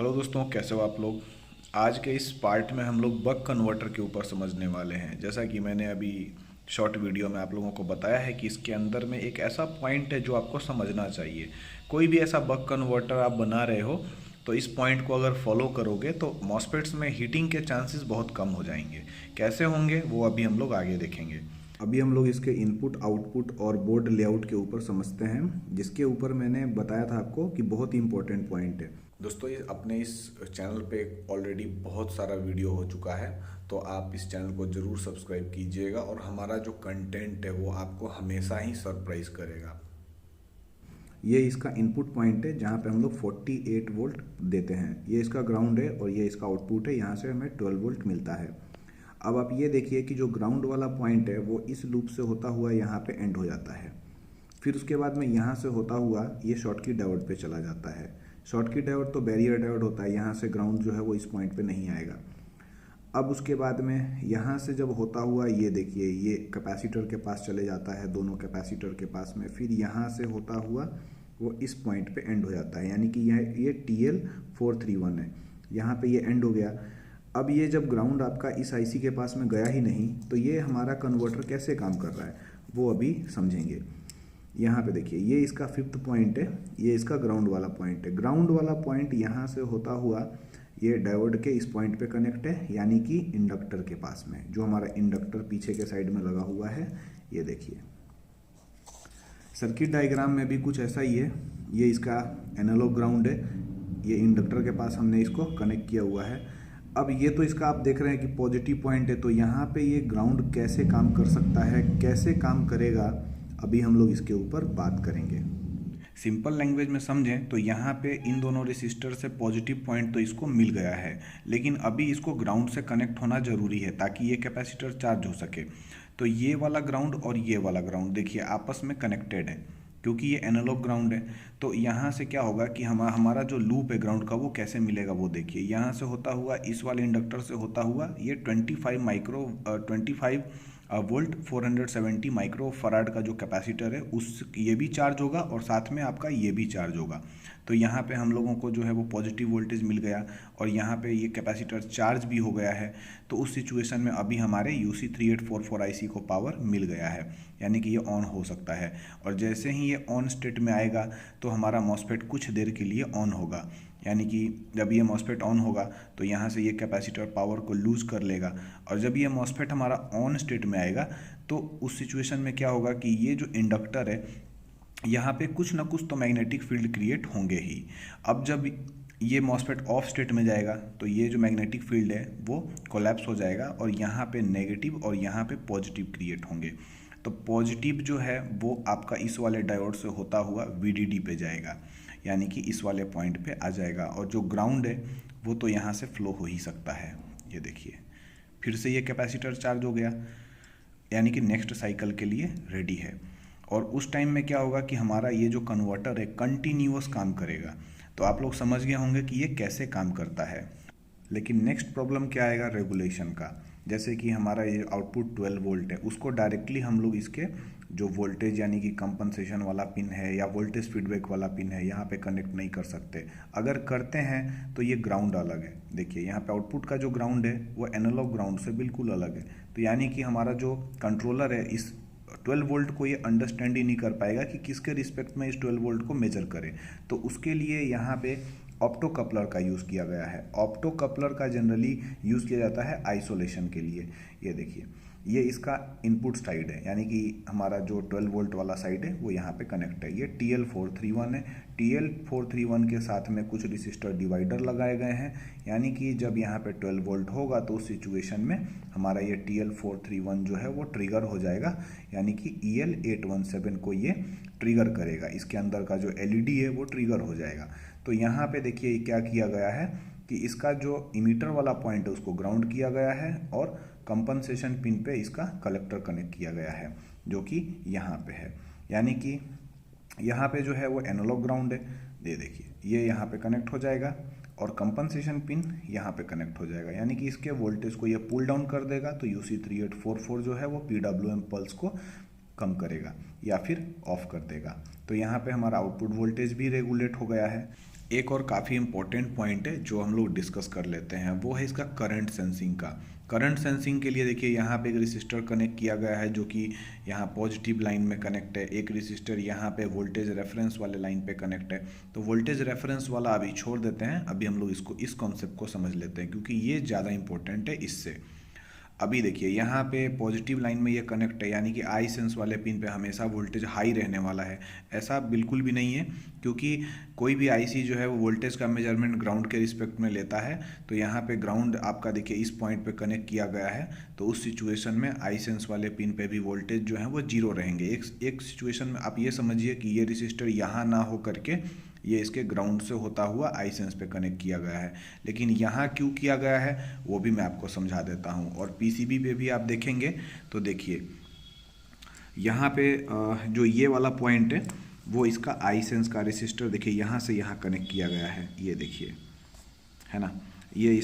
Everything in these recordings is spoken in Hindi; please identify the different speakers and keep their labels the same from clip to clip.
Speaker 1: हेलो दोस्तों, कैसे हो आप लोग। आज के इस पार्ट में हम लोग बक कन्वर्टर के ऊपर समझने वाले हैं। जैसा कि मैंने अभी शॉर्ट वीडियो में आप लोगों को बताया है कि इसके अंदर में एक ऐसा पॉइंट है जो आपको समझना चाहिए। कोई भी ऐसा बक कन्वर्टर आप बना रहे हो तो इस पॉइंट को अगर फॉलो करोगे तो मॉसफेट्स में हीटिंग के चांसेस बहुत कम हो जाएंगे। कैसे होंगे वो अभी हम लोग आगे देखेंगे। अभी हम लोग इसके इनपुट आउटपुट और बोर्ड लेआउट के ऊपर समझते हैं, जिसके ऊपर मैंने बताया था आपको कि बहुत ही इंपॉर्टेंट पॉइंट है। दोस्तों, ये अपने इस चैनल पे ऑलरेडी बहुत सारा वीडियो हो चुका है, तो आप इस चैनल को ज़रूर सब्सक्राइब कीजिएगा और हमारा जो कंटेंट है वो आपको हमेशा ही सरप्राइज करेगा। ये इसका इनपुट पॉइंट है जहाँ पे हम लोग 48 वोल्ट देते हैं। ये इसका ग्राउंड है और ये इसका आउटपुट है, यहाँ से हमें 12 वोल्ट मिलता है। अब आप ये देखिए कि जो ग्राउंड वाला पॉइंट है वो इस लूप से होता हुआ यहाँ पे एंड हो जाता है। फिर उसके बाद में यहाँ से होता हुआ ये शॉर्टकी डायोड पे चला जाता है। शॉर्टकी डायोड तो बैरियर डायोड होता है, यहाँ से ग्राउंड जो है वो इस पॉइंट पे नहीं आएगा। अब उसके बाद में यहाँ से जब होता हुआ ये देखिए ये कैपेसिटर के पास चले जाता है, दोनों कैपेसिटर के पास में, फिर यहाँ से होता हुआ वो इस पॉइंट पे एंड हो जाता है, यानी कि ये TL431 है, यहाँ पे ये एंड हो गया। अब ये जब ग्राउंड आपका इस आईसी के पास में गया ही नहीं तो ये हमारा कन्वर्टर कैसे काम कर रहा है वो अभी समझेंगे। यहाँ पे देखिए ये इसका फिफ्थ पॉइंट है, ये इसका ग्राउंड वाला पॉइंट है। ग्राउंड वाला पॉइंट यहाँ से होता हुआ ये डायोड के इस पॉइंट पे कनेक्ट है, यानी कि इंडक्टर के पास में, जो हमारा इंडक्टर पीछे के साइड में लगा हुआ है। ये देखिए सर्किट डायग्राम में भी कुछ ऐसा ही है। ये इसका एनालॉग ग्राउंड है, ये इंडक्टर के पास हमने इसको कनेक्ट किया हुआ है। अब ये तो इसका आप देख रहे हैं कि पॉजिटिव पॉइंट है, तो यहाँ पे ये ग्राउंड कैसे काम कर सकता है, कैसे काम करेगा, अभी हम लोग इसके ऊपर बात करेंगे। सिंपल लैंग्वेज में समझें तो यहाँ पे इन दोनों रेसिस्टर से पॉजिटिव पॉइंट तो इसको मिल गया है, लेकिन अभी इसको ग्राउंड से कनेक्ट होना ज़रूरी है ताकि ये कैपेसिटर चार्ज हो सके। तो ये वाला ग्राउंड और ये वाला ग्राउंड देखिए आपस में कनेक्टेड है, क्योंकि ये एनालॉग ग्राउंड है। तो यहाँ से क्या होगा कि हमारा जो लूप है ग्राउंड का वो कैसे मिलेगा वो देखिए। यहाँ से होता हुआ इस वाले इंडक्टर से होता हुआ ये 25 वोल्ट 470 माइक्रो फराड का जो कैपेसिटर है उस ये भी चार्ज होगा और साथ में आपका ये भी चार्ज होगा। तो यहाँ पे हम लोगों को जो है वो पॉजिटिव वोल्टेज मिल गया और यहाँ पे ये कैपेसिटर चार्ज भी हो गया है। तो उस सिचुएशन में अभी हमारे UC3844 IC को पावर मिल गया है, यानी कि ये ऑन हो सकता है। और जैसे ही ये ऑन स्टेट में आएगा तो हमारा मॉसफेट कुछ देर के लिए ऑन होगा, यानी कि जब ये मॉसफेट ऑन होगा तो यहाँ से ये कैपेसिटर पावर को लूज कर लेगा। और जब ये मॉसफेट हमारा ऑन स्टेट में आएगा तो उस सिचुएशन में क्या होगा कि ये जो इंडक्टर है यहाँ पे कुछ ना कुछ तो मैग्नेटिक फील्ड क्रिएट होंगे ही। अब जब ये मॉसफेट ऑफ स्टेट में जाएगा तो ये जो मैग्नेटिक फील्ड है वो कोलैप्स हो जाएगा और यहाँ पे नेगेटिव और यहाँ पे पॉजिटिव क्रिएट होंगे। तो पॉजिटिव जो है वो आपका इस वाले डायोड से होता हुआ VDD पे जाएगा, यानी कि इस वाले पॉइंट पे आ जाएगा। और जो ग्राउंड है वो तो यहाँ से फ्लो हो ही सकता है। ये देखिए फिर से ये कैपेसिटर चार्ज हो गया, यानी कि नेक्स्ट साइकिल के लिए रेडी है। और उस टाइम में क्या होगा कि हमारा ये जो कन्वर्टर है कंटिन्यूअस काम करेगा। तो आप लोग समझ गए होंगे कि ये कैसे काम करता है। लेकिन नेक्स्ट प्रॉब्लम क्या आएगा रेगुलेशन का। जैसे कि हमारा ये आउटपुट 12 वोल्ट है, उसको डायरेक्टली हम लोग इसके जो वोल्टेज यानी कि कंपनसेशन वाला पिन है या वोल्टेज फीडबैक वाला पिन है यहाँ पे कनेक्ट नहीं कर सकते। अगर करते हैं तो ये ग्राउंड अलग है। देखिए यहाँ पे आउटपुट का जो ग्राउंड है वो एनालॉग ग्राउंड से बिल्कुल अलग है। तो यानी कि हमारा जो कंट्रोलर है इस 12 वोल्ट को ये अंडरस्टैंड ही नहीं कर पाएगा कि किसके रिस्पेक्ट में इस 12 वोल्ट को मेजर करे। तो उसके लिए यहाँ पे ऑप्टो कपलर का यूज़ किया गया है। ऑप्टो कपलर का जनरली यूज़ किया जाता है आइसोलेशन के लिए। ये देखिए ये इसका इनपुट साइड है, यानी कि हमारा जो 12 वोल्ट वाला साइड है वो यहाँ पे कनेक्ट है। ये TL431 है। TL431 के साथ में कुछ रेसिस्टर डिवाइडर लगाए गए हैं, यानी कि जब यहाँ पे 12 वोल्ट होगा तो उस सिचुएशन में हमारा ये TL431 जो है वो ट्रिगर हो जाएगा, यानी कि EL817 को ये ट्रिगर करेगा। इसके अंदर का जो LED है वो ट्रिगर हो जाएगा। तो यहाँ पे देखिए क्या किया गया है कि इसका जो इमीटर वाला पॉइंट है उसको ग्राउंड किया गया है और कंपनसेशन पिन पे इसका कलेक्टर कनेक्ट किया गया है, जो कि यहाँ पे है। यानी कि यहाँ पे जो है वो एनालॉग ग्राउंड है। ये देखिए ये यहाँ पे कनेक्ट हो जाएगा और कंपनसेशन पिन यहाँ पे कनेक्ट हो जाएगा, यानी कि इसके वोल्टेज को ये पुल डाउन कर देगा। तो UC3844 जो है वो PWM पल्स को कम करेगा या फिर ऑफ कर देगा। तो यहाँ पे हमारा आउटपुट वोल्टेज भी रेगुलेट हो गया है। एक और काफ़ी इम्पोर्टेंट पॉइंट है जो हम लोग डिस्कस कर लेते हैं, वो है इसका करंट सेंसिंग का। करंट सेंसिंग के लिए देखिए यहाँ पे एक रेसिस्टर कनेक्ट किया गया है जो कि यहाँ पॉजिटिव लाइन में कनेक्ट है, एक रेसिस्टर यहाँ पे वोल्टेज रेफरेंस वाले लाइन पे कनेक्ट है। तो वोल्टेज रेफरेंस वाला अभी छोड़ देते हैं, अभी हम लोग इसको इस कॉन्सेप्ट को समझ लेते हैं क्योंकि ये ज़्यादा इंपॉर्टेंट है इससे। अभी देखिए यहाँ पे पॉजिटिव लाइन में ये कनेक्ट है, यानी कि आई सेंस वाले पिन पे हमेशा वोल्टेज हाई रहने वाला है। ऐसा बिल्कुल भी नहीं है, क्योंकि कोई भी आईसी जो है वो वोल्टेज का मेजरमेंट ग्राउंड के रिस्पेक्ट में लेता है। तो यहाँ पे ग्राउंड आपका देखिए इस पॉइंट पे कनेक्ट किया गया है, तो उस सिचुएशन में आई सेंस वाले पिन पे भी वोल्टेज जो है वो जीरो रहेंगे। एक सिचुएशन में आप ये समझिए कि ये रजिस्टर यहाँ ना हो करके ये इसके ग्राउंड से होता हुआ आई सेंस पे कनेक्ट किया गया है, लेकिन यहाँ क्यों किया गया है वो भी मैं आपको समझा देता हूँ। और पीसीबी पे भी आप देखेंगे तो देखिए यहाँ पे जो ये वाला पॉइंट है वो इसका आई सेंस का रेसिस्टर देखिए यहाँ से यहाँ कनेक्ट किया गया है, ये देखिए है ना। ये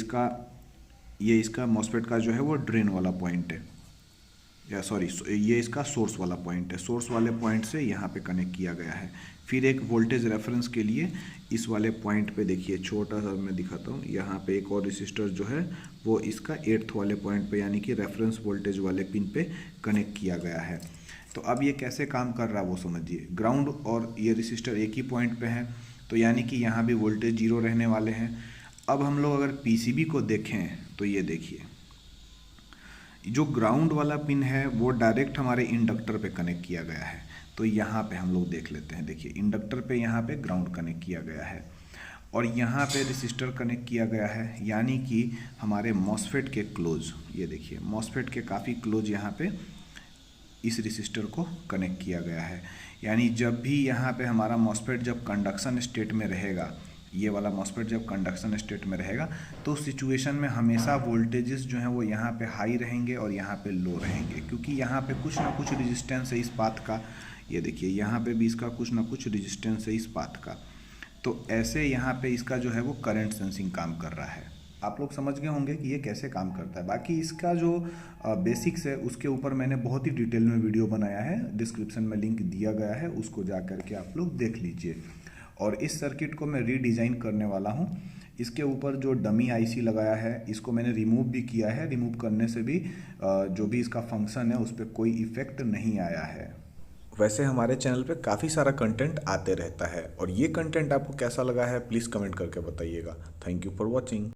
Speaker 1: इसका मॉसफेट का जो है वो ड्रेन वाला पॉइंट है, या सॉरी ये इसका सोर्स वाला पॉइंट है। सोर्स वाले पॉइंट से यहाँ पे कनेक्ट किया गया है। फिर एक वोल्टेज रेफरेंस के लिए इस वाले पॉइंट पे देखिए छोटा सा मैं दिखाता हूँ, यहाँ पे एक और रेसिस्टर जो है वो इसका 8th वाले पॉइंट पे यानी कि रेफरेंस वोल्टेज वाले पिन पे कनेक्ट किया गया है। तो अब ये कैसे काम कर रहा है वो समझिए। ग्राउंड और ये रेसिस्टर एक ही पॉइंट पे हैं, तो यानी कि यहाँ भी वोल्टेज जीरो रहने वाले हैं। अब हम लोग अगर पीसीबी को देखें तो ये देखिए जो ग्राउंड वाला पिन है वो डायरेक्ट हमारे इंडक्टर पे कनेक्ट किया गया है। तो यहाँ पे हम लोग देख लेते हैं, देखिए इंडक्टर पे यहाँ पे ग्राउंड कनेक्ट किया गया है और यहाँ पे रेसिस्टर कनेक्ट किया गया है, यानी कि हमारे मॉसफेट के क्लोज, ये देखिए मॉसफेट के काफ़ी क्लोज यहाँ पे इस रेसिस्टर को कनेक्ट किया गया है। यानी जब भी यहाँ पे हमारा मॉसफेट जब कंडक्शन स्टेट में रहेगा, ये वाला मॉसफेट जब कंडक्शन स्टेट में रहेगा तो उस सिचुएशन में हमेशा वोल्टेजेस जो हैं वो यहाँ पे हाई रहेंगे और यहाँ पे लो रहेंगे, क्योंकि यहाँ पे कुछ ना कुछ रेजिस्टेंस है इस पाथ का। ये देखिए यहाँ पे भी इसका कुछ ना कुछ रेजिस्टेंस है इस पाथ का। तो ऐसे यहाँ पे इसका जो है वो करंट सेंसिंग काम कर रहा है। आप लोग समझ गए होंगे कि ये कैसे काम करता है। बाकी इसका जो बेसिक्स है उसके ऊपर मैंने बहुत ही डिटेल में वीडियो बनाया है, डिस्क्रिप्शन में लिंक दिया गया है, उसको जा करके आप लोग देख लीजिए। और इस सर्किट को मैं रीडिज़ाइन करने वाला हूँ। इसके ऊपर जो डमी आईसी लगाया है इसको मैंने रिमूव भी किया है। रिमूव करने से भी जो भी इसका फंक्शन है उस पर कोई इफ़ेक्ट नहीं आया है। वैसे हमारे चैनल पे काफ़ी सारा कंटेंट आते रहता है और ये कंटेंट आपको कैसा लगा है प्लीज़ कमेंट करके बताइएगा। Thank you for watching.